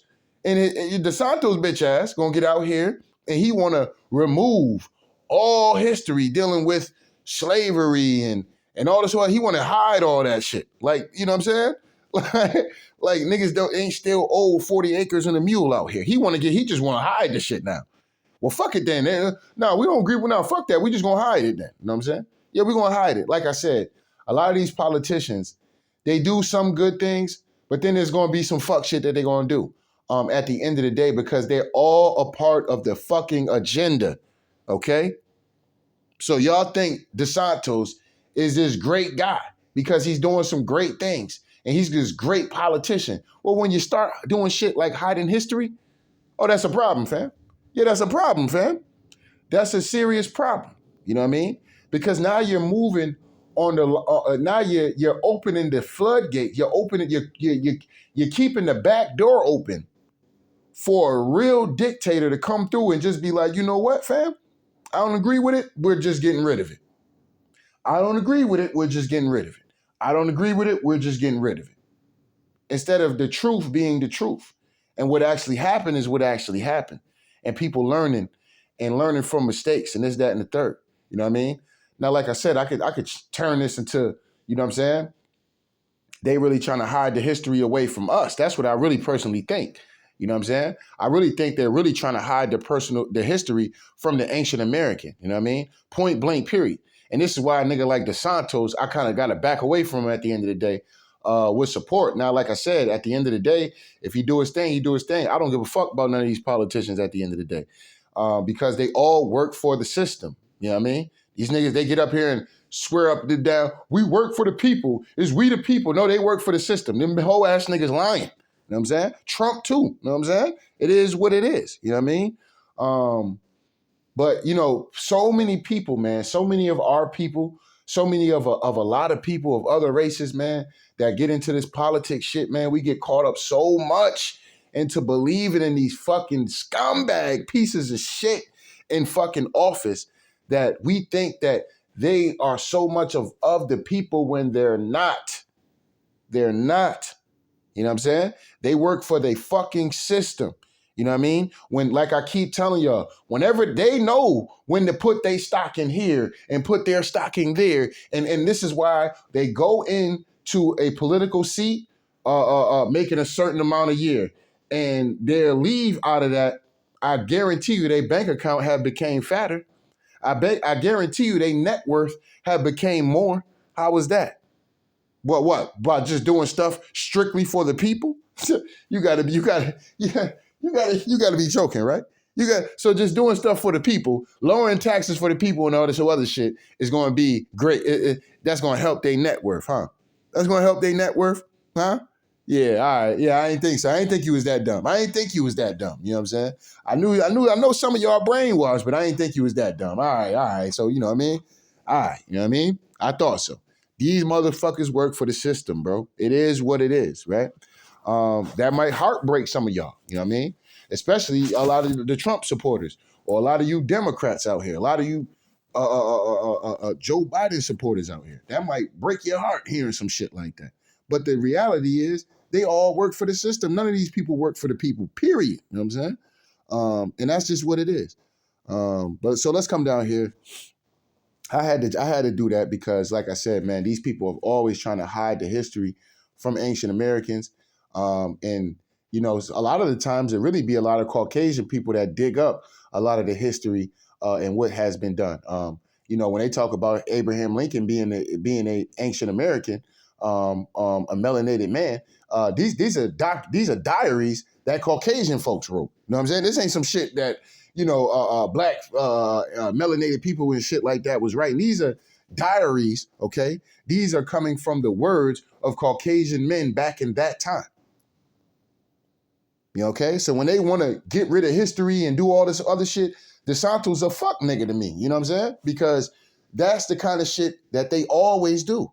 and DeSantos bitch ass gonna get out here and he want to remove all history dealing with slavery and all this. He want to hide all that shit. Like, you know what I'm saying? Like niggas ain't still owe 40 acres and a mule out here. He just want to hide the shit now. Well, fuck it then. No, we don't agree with now. Fuck that. We just gonna hide it then. You know what I'm saying? Yeah, we're gonna hide it. Like I said, a lot of these politicians, they do some good things, but then there's gonna be some fuck shit that they're gonna do at the end of the day because they're all a part of the fucking agenda. Okay? So y'all think DeSantos is this great guy because he's doing some great things and he's this great politician. Well, when you start doing shit like hiding history, oh, that's a problem, fam. Yeah, that's a problem, fam. That's a serious problem. You know what I mean? Because now you're moving on the. Now you're opening the floodgate. You're opening. You're keeping the back door open for a real dictator to come through and just be like, you know what, fam? I don't agree with it. We're just getting rid of it. I don't agree with it. We're just getting rid of it. I don't agree with it. We're just getting rid of it. Instead of the truth being the truth, and what actually happened is what actually happened. And people learning from mistakes and this, that, and the third. You know what I mean? Now, like I said, I could turn this into, you know what I'm saying? They really trying to hide the history away from us. That's what I really personally think. You know what I'm saying? I really think they're really trying to hide the history from the ancient American. You know what I mean? Point blank, period. And this is why a nigga like DeSantos, I kind of got to back away from him at the end of the day. With support. Now, like I said, at the end of the day, if he do his thing, he do his thing. I don't give a fuck about none of these politicians at the end of the day because they all work for the system. You know what I mean? These niggas, they get up here and swear up and down, we work for the people. It's we the people. No, they work for the system. Them whole ass niggas lying. You know what I'm saying? Trump too. You know what I'm saying? It is what it is. You know what I mean? But, you know, so many people, man, so many of our people, so many of a lot of people of other races, man, that get into this politics shit, man, we get caught up so much into believing in these fucking scumbag pieces of shit in fucking office that we think that they are so much of the people when they're not. They're not. You know what I'm saying? They work for the fucking system. You know what I mean? When, like I keep telling y'all, whenever they know when to put their stock in here and put their stocking there, and this is why they go into a political seat, making a certain amount a year, and their leave out of that, I guarantee you, their bank account have became fatter. I guarantee you, their net worth have became more. How was that? What? By just doing stuff strictly for the people? You gotta be joking, right? So just doing stuff for the people, lowering taxes for the people and all this other shit is going to be great. That's going to help their net worth, huh? That's going to help their net worth, huh? Yeah, all right. Yeah, I ain't think so. I ain't think you was that dumb. You know what I'm saying? I know some of y'all brainwashed, but I ain't think you was that dumb. All right. So, you know what I mean? All right, you know what I mean? I thought so. These motherfuckers work for the system, bro. It is what it is, right? That might heartbreak some of y'all, you know what I mean? Especially a lot of the Trump supporters or a lot of you Democrats out here, a lot of you Joe Biden supporters out here. That might break your heart hearing some shit like that. But the reality is they all work for the system. None of these people work for the people, period. You know what I'm saying? And that's just what it is. But so let's come down here. I had to do that because, like I said, man, these people are always trying to hide the history from ancient Americans. And, you know, a lot of the times it really be a lot of Caucasian people that dig up a lot of the history and what has been done. You know, when they talk about Abraham Lincoln being an ancient American, a melanated man, these are diaries that Caucasian folks wrote. You know what I'm saying? This ain't some shit that, you know, black melanated people and shit like that was writing. These are diaries, okay? These are coming from the words of Caucasian men back in that time. You know, okay? So when they want to get rid of history and do all this other shit, DeSantos a fuck nigga to me. You know what I'm saying? Because that's the kind of shit that they always do.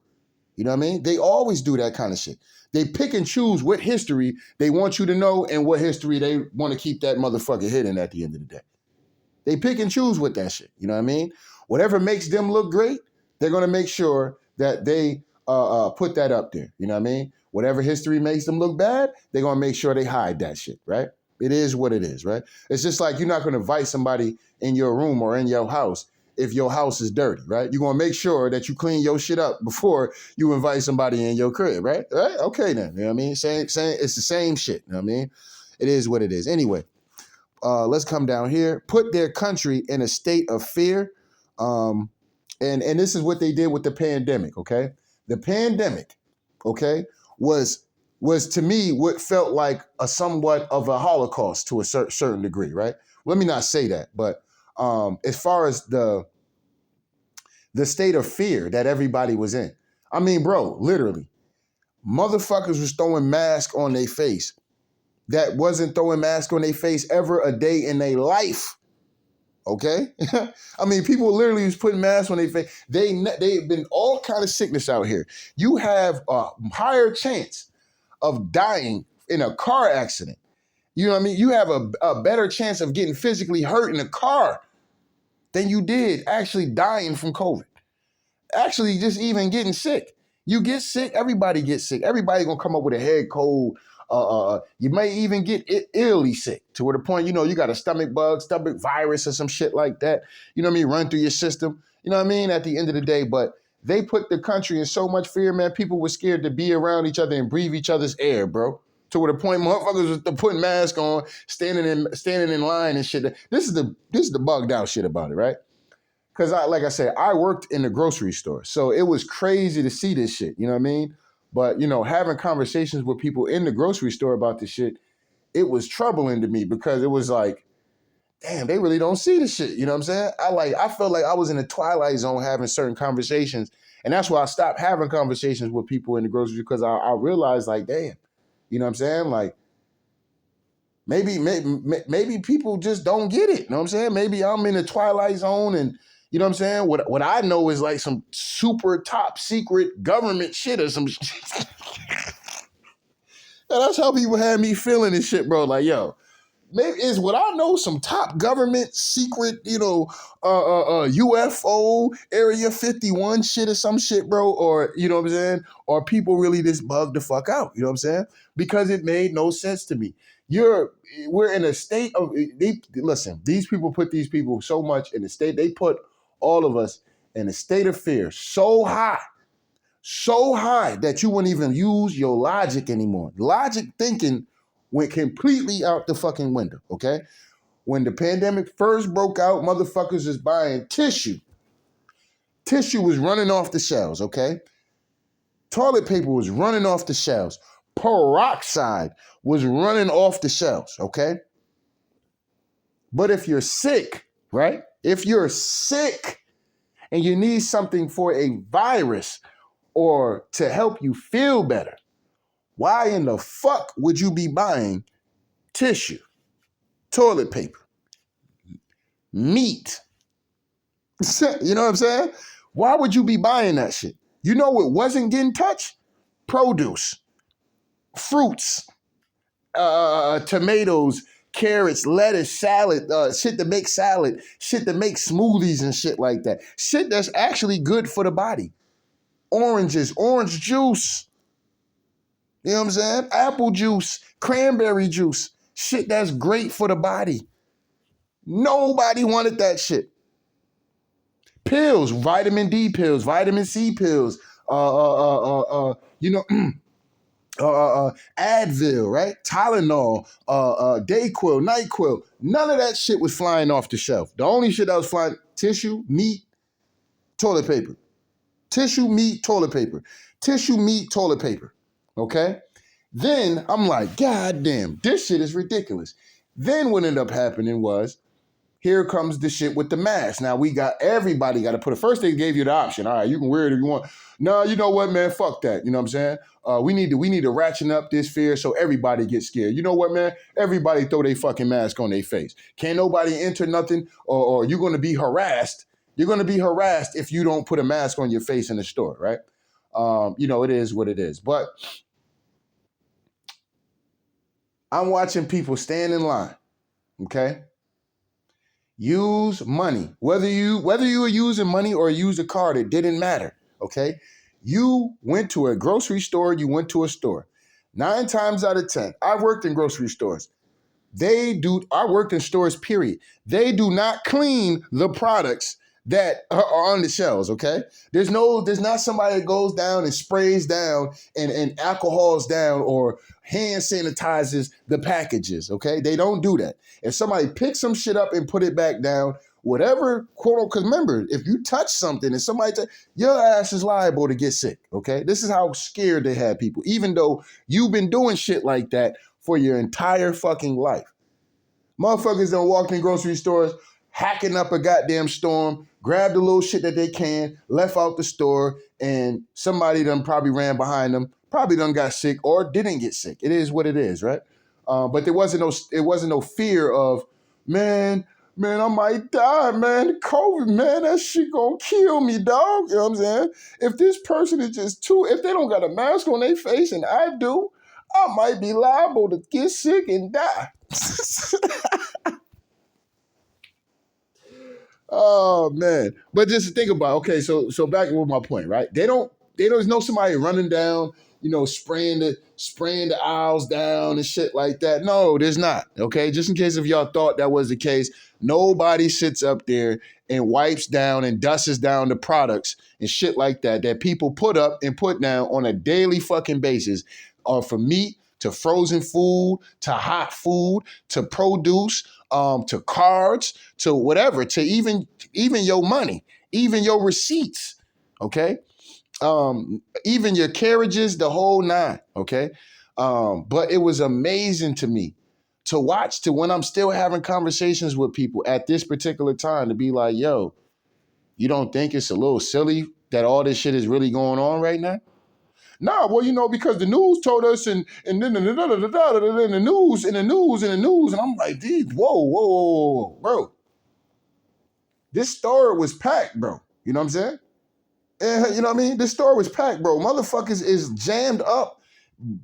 You know what I mean? They always do that kind of shit. They pick and choose what history they want you to know and what history they want to keep that motherfucker hidden at the end of the day. They pick and choose with that shit. You know what I mean? Whatever makes them look great, they're going to make sure that they put that up there. You know what I mean? Whatever history makes them look bad, they're gonna make sure they hide that shit, right? It is what it is, right? It's just like you're not gonna invite somebody in your room or in your house if your house is dirty, right? You're gonna make sure that you clean your shit up before you invite somebody in your crib, right? Right? Okay then. You know what I mean? Same, it's the same shit. You know what I mean? It is what it is. Anyway, let's come down here. Put their country in a state of fear. And this is what they did with the pandemic, okay? The pandemic, okay, was to me what felt like a somewhat of a Holocaust to a certain degree, right? Let me not say that, but as far as the state of fear that everybody was in, I mean, bro, literally, motherfuckers was throwing masks on their face that wasn't throwing masks on their face ever a day in their life. Okay, I mean, people literally was putting masks on their face. They've been all kind of sickness out here. You have a higher chance of dying in a car accident. You know what I mean? You have a better chance of getting physically hurt in a car than you did actually dying from COVID. Actually, just even getting sick. You get sick, everybody gets sick. Everybody gonna come up with a head cold. You may even get illy sick to where the point, you know, you got a stomach bug, stomach virus or some shit like that. You know what I mean? Run through your system. You know what I mean? At the end of the day, but they put the country in so much fear, man. People were scared to be around each other and breathe each other's air, bro. To where the point, motherfuckers was putting masks on, standing in line and shit. This is the bugged out shit about it, right? Because like I said, I worked in the grocery store. So it was crazy to see this shit. You know what I mean? But, you know, having conversations with people in the grocery store about this shit, it was troubling to me because it was like, damn, they really don't see this shit. You know what I'm saying? I felt like I was in a twilight zone having certain conversations. And that's why I stopped having conversations with people in the grocery store because I realized like, damn, you know what I'm saying? Like, maybe people just don't get it. You know what I'm saying? Maybe I'm in a twilight zone and, you know what I'm saying? What I know is like some super top secret government shit or some shit. That's how people had me feeling this shit, bro. Like, yo, maybe is what I know some top government secret, you know, UFO Area 51 shit or some shit, bro. Or, you know what I'm saying? Or people really just bugged the fuck out. You know what I'm saying? Because it made no sense to me. We're in a state of, listen, these people put these people so much in the state, they put all of us in a state of fear so high that you wouldn't even use your logic anymore. Logic thinking went completely out the fucking window, okay? When the pandemic first broke out, motherfuckers was buying tissue. Tissue was running off the shelves, okay? Toilet paper was running off the shelves. Peroxide was running off the shelves, okay? But if you're sick, right? If you're sick and you need something for a virus or to help you feel better, why in the fuck would you be buying tissue, toilet paper, meat? You know what I'm saying? Why would you be buying that shit? You know what wasn't getting touched? Produce, fruits, tomatoes, carrots, lettuce, salad, shit to make salad, shit to make smoothies and shit like that. Shit that's actually good for the body. Oranges, orange juice. You know what I'm saying? Apple juice, cranberry juice. Shit that's great for the body. Nobody wanted that shit. Pills, vitamin D pills, vitamin C pills, you know, Advil, right? Tylenol, Dayquil, NyQuil. None of that shit was flying off the shelf. The only shit that was flying, tissue, meat, toilet paper. Tissue, meat, toilet paper. Tissue, meat, toilet paper. Okay? Then I'm like, God damn, this shit is ridiculous. Then what ended up happening was, here comes the shit with the mask. Now everybody got to put it. First they gave you the option. All right, you can wear it if you want. No, you know what, man? Fuck that. You know what I'm saying? We need to ratchet up this fear so everybody gets scared. You know what, man? Everybody throw their fucking mask on their face. Can't nobody enter nothing, or you're going to be harassed. You're going to be harassed if you don't put a mask on your face in the store, right? You know, it is what it is. But I'm watching people stand in line, okay? Use money. Whether you were using money or use a card, it didn't matter, okay? You went to a grocery store, you went to a store. 9 times out of 10, I worked in grocery stores. I worked in stores, period. They do not clean the products that are on the shelves, okay? There's not somebody that goes down and sprays down and alcohols down or hand sanitizes the packages, okay? They don't do that. If somebody picks some shit up and put it back down, whatever, quote, because remember, if you touch something and somebody, your ass is liable to get sick, okay? This is how scared they have people, even though you've been doing shit like that for your entire fucking life. Motherfuckers done walked in grocery stores, hacking up a goddamn storm, grabbed the little shit that they can, left out the store, and somebody done probably ran behind them, probably done got sick or didn't get sick. It is what it is, right? But there wasn't no fear of, man, I might die, man. COVID, man, that shit gonna kill me, dog. You know what I'm saying? If this person is just if they don't got a mask on their face and I do, I might be liable to get sick and die. Oh man. But just think about, okay, so back with my point, right? There's no somebody running down, spraying the aisles down and shit like that. No, there's not. Okay. Just in case if y'all thought that was the case, nobody sits up there and wipes down and dusts down the products and shit like that people put up and put down on a daily fucking basis, from meat to frozen food to hot food to produce, to cards, to whatever, to even your money, even your receipts, okay? Even your carriages, the whole nine, okay? But it was amazing to me to watch, to when I'm still having conversations with people at this particular time, to be like, yo, you don't think it's a little silly that all this shit is really going on right now? Nah, well, because the news told us, and then the news, and I'm like, dude, whoa, bro. This store was packed, bro. You know what I'm saying? And, you know what I mean? This store was packed, bro. Motherfuckers is jammed up. You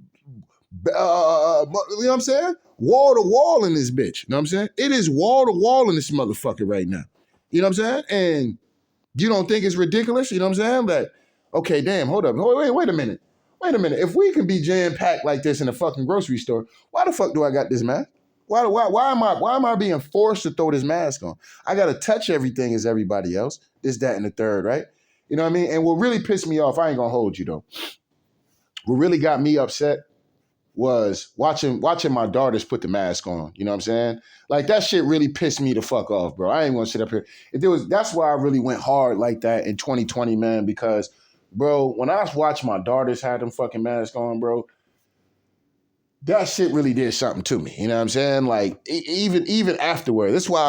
know what I'm saying? Wall to wall in this bitch. You know what I'm saying? It is wall to wall in this motherfucker right now. You know what I'm saying? And you don't think it's ridiculous? You know what I'm saying? But, okay, damn, hold up. Wait a minute. If we can be jam-packed like this in a fucking grocery store, why the fuck do I got this mask? Why am I being forced to throw this mask on? I got to touch everything as everybody else. This, that, and the third, right? You know what I mean? And what really pissed me off, I ain't going to hold you, though. What really got me upset was watching my daughters put the mask on. You know what I'm saying? Like, that shit really pissed me the fuck off, bro. I ain't going to sit up here. That's why I really went hard like that in 2020, man, because, bro, when I watched my daughters have them fucking masks on, bro, that shit really did something to me. You know what I'm saying? Like, even afterward. That's why,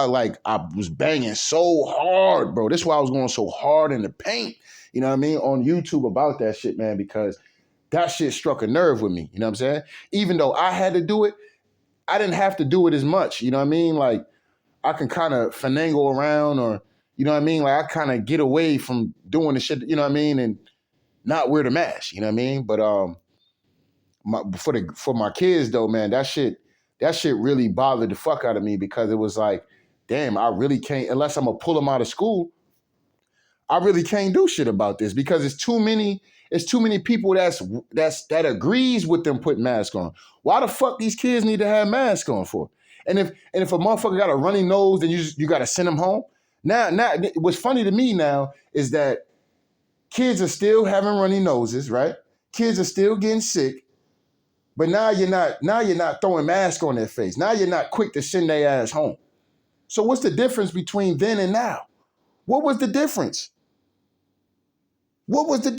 I was banging so hard, bro. That's why I was going so hard in the paint, you know what I mean, on YouTube about that shit, man, because that shit struck a nerve with me. You know what I'm saying? Even though I had to do it, I didn't have to do it as much. You know what I mean? Like, I can kind of finagle around, or, you know what I mean? Like, I kind of get away from doing the shit, you know what I mean? And not wear the mask, you know what I mean? But, for my kids though, man, that shit really bothered the fuck out of me, because it was like, damn, I really can't, unless I'm gonna pull them out of school, I really can't do shit about this, because it's too many people that agrees with them putting masks on. Why the fuck these kids need to have masks on for? And if a motherfucker got a runny nose, then you got to send them home. Now, what's funny to me now is that kids are still having runny noses, right? Kids are still getting sick. But now you're not throwing masks on their face. Now you're not quick to send their ass home. So what's the difference between then and now? What was the difference? What's the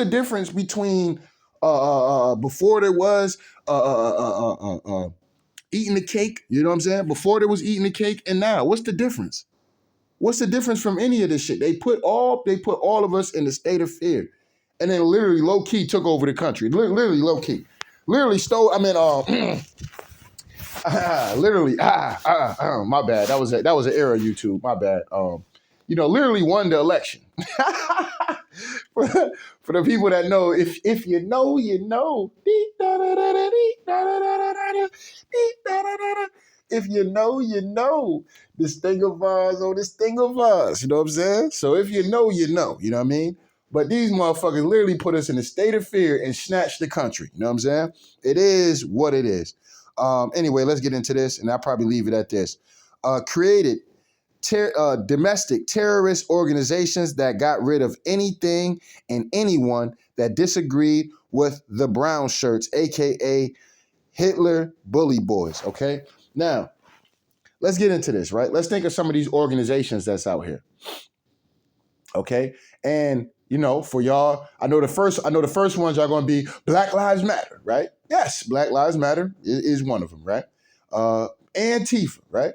difference between before there was eating the cake? You know what I'm saying? Before there was eating the cake and now, what's the difference? What's the difference from any of this shit? They put all of us in a state of fear, and then literally low key took over the country. Literally low key. Literally stole. I mean, literally. My bad. That was an error. YouTube. My bad. Literally won the election. For the people that know, if you know, you know. If you know, you know. This thing of ours, oh, this thing of us. You know what I'm saying? So if you know, you know. You know what I mean? But these motherfuckers literally put us in a state of fear and snatched the country. You know what I'm saying? It is what it is. Anyway, let's get into this, and I'll probably leave it at this. Created domestic terrorist organizations that got rid of anything and anyone that disagreed with the brown shirts, aka Hitler bully boys. Okay, now let's get into this. Right, let's think of some of these organizations that's out here. Okay, and you know, for y'all, I know the first ones are going to be Black Lives Matter, right? Yes, Black Lives Matter is one of them, right? Antifa, right?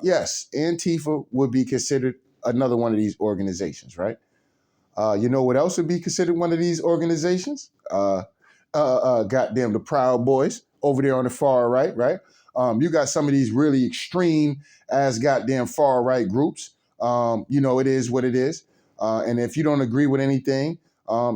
Yes, Antifa would be considered another one of these organizations, right? You know what else would be considered one of these organizations? Goddamn, the Proud Boys over there on the far right, right? You got some of these really extreme as goddamn far right groups. You know, it is what it is. And if you don't agree with anything,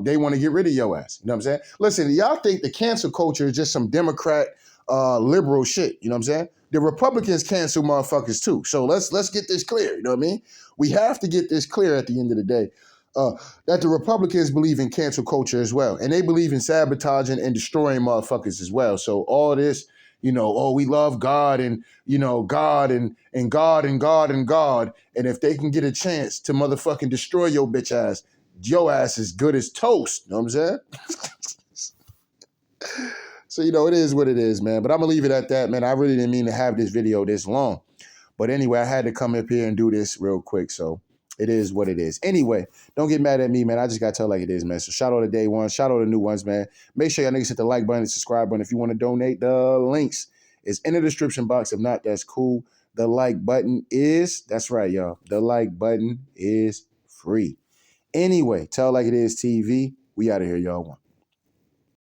they want to get rid of your ass. You know what I'm saying? Listen, y'all think the cancel culture is just some Democrat liberal shit. You know what I'm saying? The Republicans cancel motherfuckers too. So let's get this clear. You know what I mean? We have to get this clear at the end of the day. That the Republicans believe in cancel culture as well. And they believe in sabotaging and destroying motherfuckers as well. So all this, you know, oh, we love God and, you know, God and God and God and God. And if they can get a chance to motherfucking destroy your bitch ass, your ass is good as toast. You know what I'm saying? So, you know, it is what it is, man. But I'm going to leave it at that, man. I really didn't mean to have this video this long. But anyway, I had to come up here and do this real quick. So it is what it is. Anyway, don't get mad at me, man. I just got to tell like it is, man. So shout out to day one. Shout out to new ones, man. Make sure y'all niggas hit the like button and subscribe button. If you want to donate, the links is in the description box. If not, that's cool. The like button is, that's right, y'all. The like button is free. Anyway, tell like it is TV. We out of here, y'all. One.